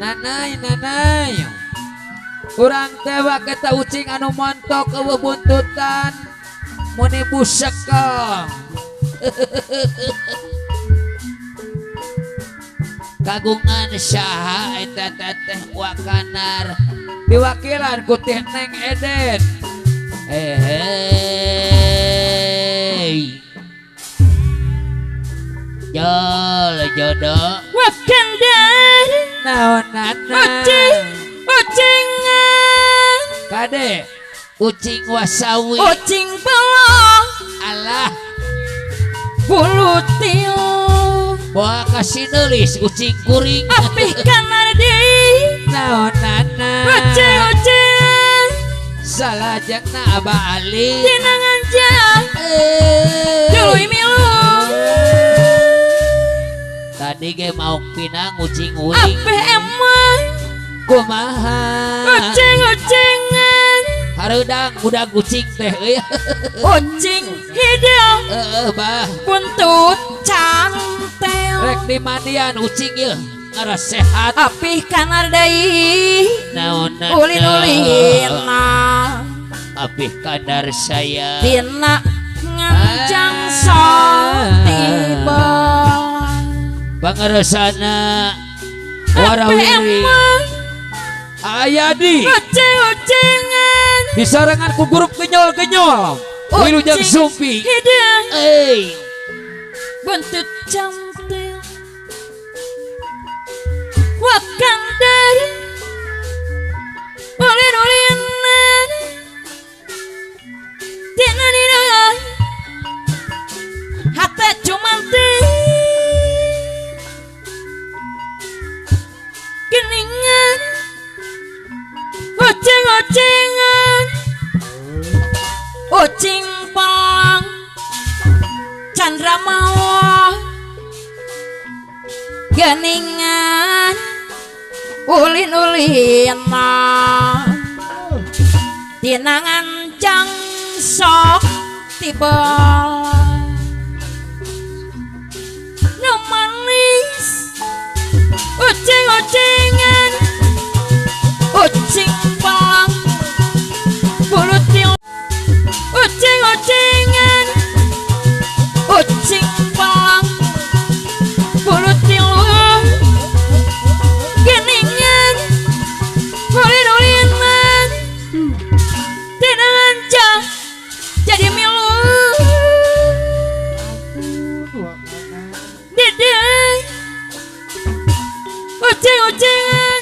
Nanai kurang tewa kita ucing anu montok eueuh buntutan muni busekong kagungan saha eta teh wakanar diwakilan ku teh Neng Eden jol jodoh wakandar naonana ucingan kade ucing wasawi ucing pelong alah bulu tiung bawa kasih nulis ucing kuring apih kanardi naonana ucing salah jangna Abah Ali tinangan jang dului milu tadi ge mau pinang ucing uring apih emang kumaha ucingan hareudang budak kucing teh euy ucing hidung bah buntut cantel rek di mandian ucing ieu ngaras sehat apih kanar deui naonna ulin-ulina apih kadar saya tina ngancang sok tiba pangeresana warawiri ayadi ucing-ucingan disarangan ku grup genyol-genyol wilujeng sumpi hidung buntut cantil wakandar ulin-ulinan tina dinangan hate cumanti geningan ucing-ucingan ucing pelang Chandra Mawa geningan ulin-ulina tinangan jang sok tiba nu manis ucing-ucingan ucing pelang bulu tiung ucing-ucingan ucing pelang bulu tiung geningan ulin-ulinan tinangan jang jadi milu dedeh ucing-ucingan